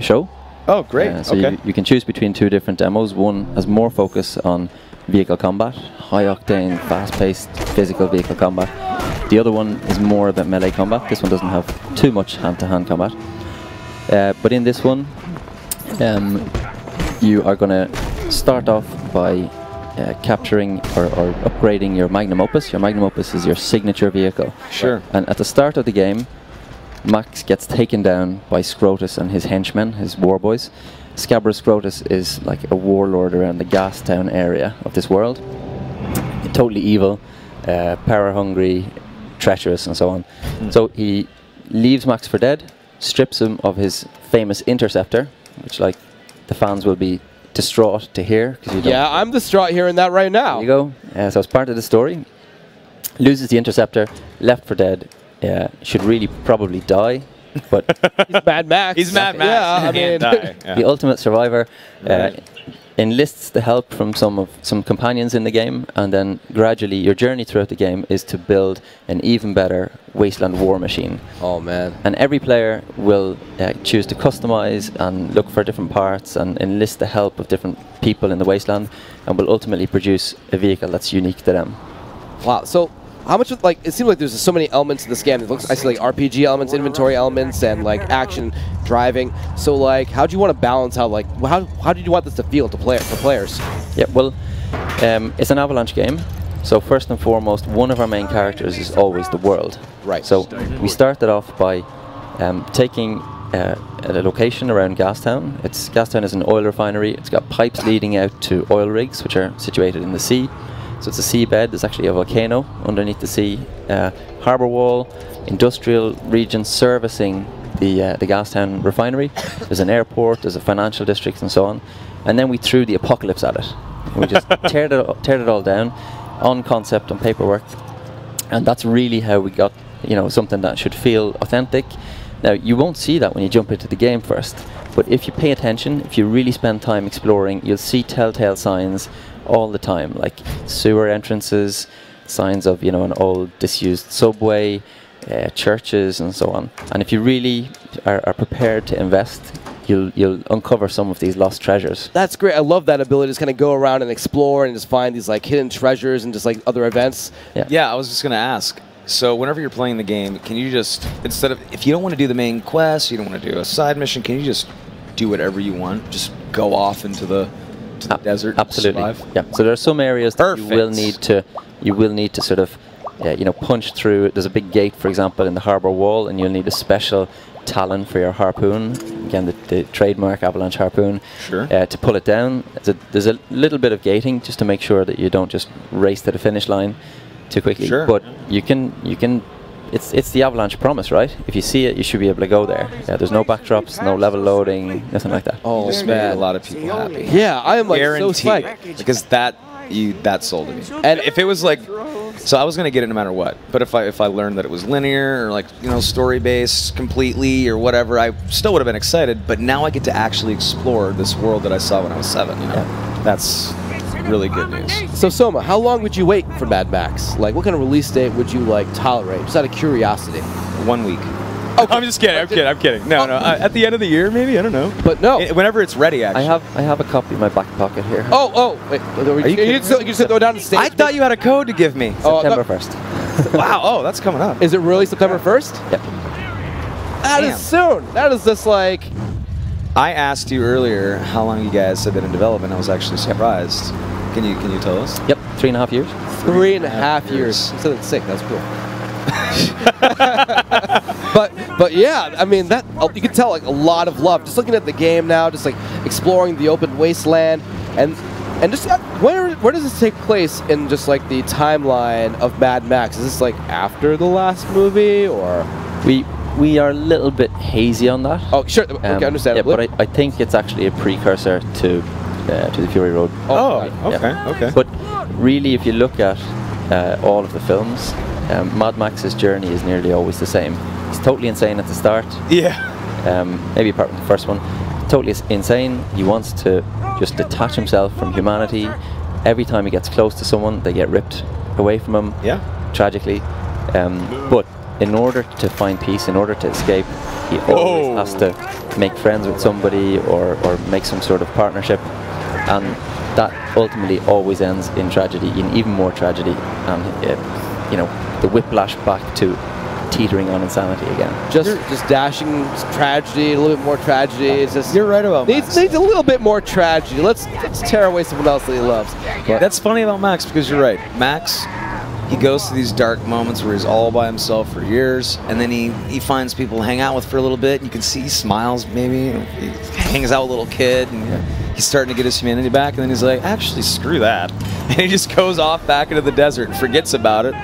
show. Oh, great. So you can choose between 2 different demos. One has more focus on vehicle combat, high-octane, fast-paced physical vehicle combat. The other one is more about melee combat. This one doesn't have too much hand-to-hand combat. But in this one, you are going to start off by capturing or upgrading your Magnum Opus. Your Magnum Opus is your signature vehicle. Sure. And at the start of the game, Max gets taken down by Scrotus and his henchmen, his war boys. Scabrous Scrotus is like a warlord around the Gastown area of this world. Totally evil, power-hungry, treacherous, and so on. So he leaves Max for dead, strips him of his famous interceptor, which, like, the fans will be distraught to hear. Yeah, I'm distraught hearing that right now. There you go. So it's part of the story. Loses the interceptor, left for dead. Should really probably die, but he's Mad Max. He's Mad Max. Yeah, I mean, the ultimate survivor. Enlists the help from some companions in the game, and then gradually your journey throughout the game is to build an even better wasteland war machine. Oh man. And every player will choose to customize and look for different parts and enlist the help of different people in the wasteland, and will ultimately produce a vehicle that's unique to them. Wow. So how much of, like, it seems like there's so many elements to this game. It looks, I see like RPG elements, inventory elements, and like action, driving. So like, how do you want to balance how, like, how do you want this to feel to for players? Yeah, well, it's an Avalanche game. So first and foremost, one of our main characters is always the world. Right. So we started off by taking a location around Gastown. Gastown is an oil refinery. It's got pipes leading out to oil rigs, which are situated in the sea. So it's a seabed. There's actually a volcano underneath the sea. Harbour wall, industrial region servicing the Gastown refinery. There's an airport, there's a financial district, and so on. And then we threw the apocalypse at it. And we just teared it all down on concept, on paperwork. And that's really how we got, something that should feel authentic. Now, you won't see that when you jump into the game first. But if you pay attention, if you really spend time exploring, you'll see telltale signs all the time, like sewer entrances, signs of an old disused subway, churches, and so on. And if you really are prepared to invest, you'll uncover some of these lost treasures. That's great. I love that ability to just kind of go around and explore and just find these like hidden treasures and just like other events. Yeah, I was just gonna ask. So whenever you're playing the game, can you just, instead of, if you don't want to do the main quest, you don't want to do a side mission, can you just do whatever you want? Just go off into the desert. Absolutely. And survive? Yeah. So there are some areas that you will need to sort of punch through. There's a big gate, for example, in the harbour wall, and you'll need a special talon for your harpoon. Again, the trademark Avalanche harpoon. Sure. To pull it down. There's a little bit of gating just to make sure that you don't just race to the finish line too quickly. Sure. But you can. It's the Avalanche promise, right? If you see it, you should be able to go there. Yeah, there's no backdrops, no level loading, nothing like that. Oh, just made a lot of people happy. Yeah, I am like so Guaranteed. psyched. Because that sold me. And if it was like, so I was gonna get it no matter what. But if I learned that it was linear or like story based completely or whatever, I still would have been excited. But now I get to actually explore this world that I saw when I was 7. That's really good news. So Soma, how long would you wait for Mad Max? Like, what kind of release date would you like tolerate? Just out of curiosity. 1 week. Okay. I'm just kidding. I'm kidding. No. At the end of the year, maybe. I don't know. But no. Whenever it's ready, actually. I have a copy in my back pocket here. Oh. Wait. You just throw down the stage. I thought you had a code to give me. September 1st. Wow. Oh, that's coming up. Is it really September 1st? Yep. That is soon. That is just like. I asked you earlier how long you guys have been in development. I was actually surprised. Can you tell us? Yep, 3.5 years. 3.5 years. You said it's sick. That's cool. but yeah, I mean that you can tell like a lot of love. Just looking at the game now, just like exploring the open wasteland, and just where does this take place in just like the timeline of Mad Max? Is this like after the last movie, or we are a little bit hazy on that? Oh, sure. Okay, understandable. Yeah, but I think it's actually a precursor to the Fury Road. Okay. But really, if you look at all of the films, Mad Max's journey is nearly always the same. He's totally insane at the start. Yeah. Maybe apart from the first one. Totally insane. He wants to just detach himself from humanity. Every time he gets close to someone, they get ripped away from him. Yeah. Tragically. But in order to find peace, in order to escape, he always has to make friends with somebody or make some sort of partnership, and that ultimately always ends in tragedy, in even more tragedy, and you know, the whiplash back to teetering on insanity again. Just dashing tragedy, a little bit more tragedy. It's just You're right about needs a little bit more tragedy. Let's tear away someone else that he loves. Yeah, that's funny about Max, because you're right. Max, he goes through these dark moments where he's all by himself for years, and then he finds people to hang out with for a little bit. And you can see he smiles, maybe. He hangs out with a little kid, and he's starting to get his humanity back. And then he's like, actually, screw that. And he just goes off back into the desert and forgets about it.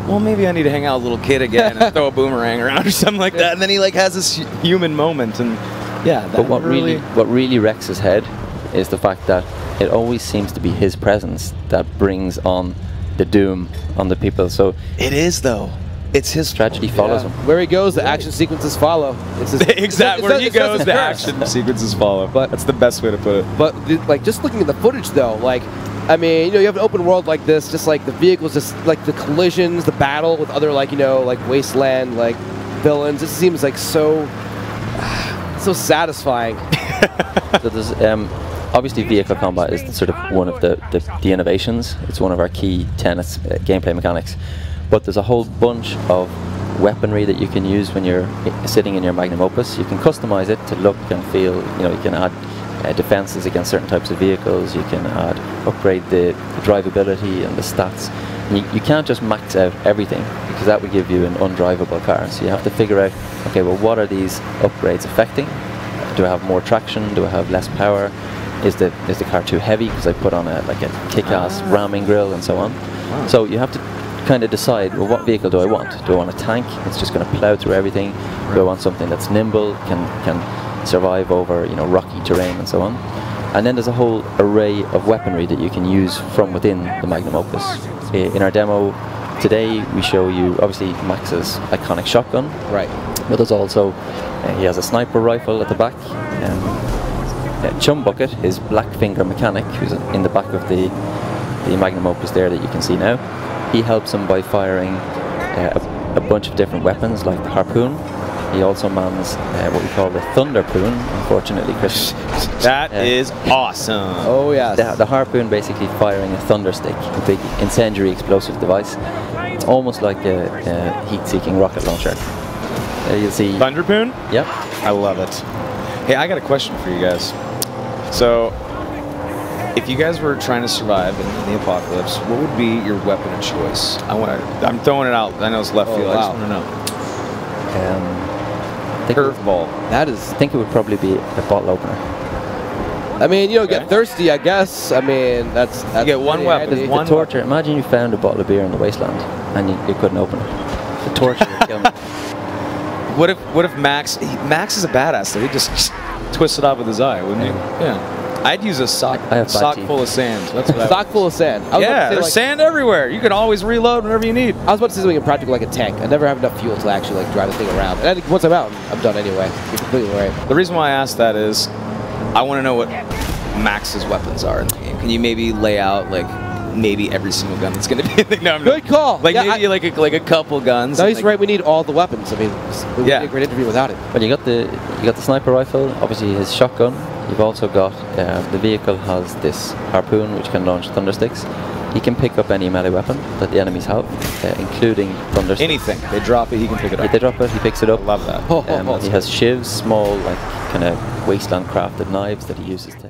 Well, maybe I need to hang out with a little kid again and throw a boomerang around or something like that. And then he like has this human moment, and yeah. But what really wrecks his head is the fact that it always seems to be his presence that brings on the doom on the people. So it is, though. It's his tragedy follows him. Where he goes, the action sequences follow. It's his, exactly where he goes, the action sequences follow. But that's the best way to put it. But like just looking at the footage, though, like. I mean, you know, you have an open world like this, just like the vehicles, just like the collisions, the battle with other, like, you know, like wasteland, like villains. It seems like so satisfying. So there's obviously vehicle combat is sort of one of the innovations. It's one of our key tenets, gameplay mechanics. But there's a whole bunch of weaponry that you can use when you're sitting in your magnum opus. You can customize it to look and feel. You know, you can add defenses against certain types of vehicles. You can upgrade the drivability and the stats. And you can't just max out everything, because that would give you an undrivable car. So you have to figure out, okay, well, what are these upgrades affecting? Do I have more traction? Do I have less power? Is the car too heavy because I put on a kick-ass ramming grille and so on? Wow. So you have to kind of decide, well, what vehicle do I want? Do I want a tank that's just going to plow through everything? Do I want something that's nimble, can survive over, you know, rocky terrain and so on? And then there's a whole array of weaponry that you can use from within the magnum opus. In our demo today, we show you obviously Max's iconic shotgun. Right. But there's also he has a sniper rifle at the back. Chum Bucket, his black finger mechanic, who's in the back of the magnum opus there that you can see now. He helps him by firing a bunch of different weapons, like the harpoon. He also mans what we call the Thunderpoon, unfortunately, Chris. That is awesome. Oh, yeah. The harpoon basically firing a thunderstick, a big incendiary explosive device. It's almost like a heat-seeking rocket launcher. You'll see... Thunderpoon? Yep. I love it. Hey, I got a question for you guys. So, if you guys were trying to survive in the apocalypse, what would be your weapon of choice? I'm throwing it out. I know it's left field. I just want to know. Curveball. I think it would probably be a bottle opener. I mean, you don't get thirsty, I guess. I mean, that's you get one weapon. The torture. Imagine you found a bottle of beer in the wasteland and you couldn't open it. The torture would kill me. What if Max is a badass though? He'd just twist it off with his eye, wouldn't he? Yeah. I'd use a sock full of sand. That's what sock full of sand. Yeah, there's sand everywhere. You can always reload whenever you need. I was about to say something impractical like a tank. I never have enough fuel to actually like drive the thing around. And I think once I'm out, I'm done anyway. You're completely right. The reason why I asked that is I want to know what Max's weapons are in the game. Can you maybe lay out like maybe every single gun that's going to be in the game? Good call. Like maybe like a couple guns. No, he's right. We need all the weapons. I mean, it would be a great interview without it. But you got the sniper rifle, obviously his shotgun. You've also got the vehicle has this harpoon which can launch thundersticks. He can pick up any melee weapon that the enemies have, including thundersticks. Anything. They drop it, he can pick it up. They drop it, he picks it up. I love that. He has shivs, small, like kind of wasteland crafted knives that he uses to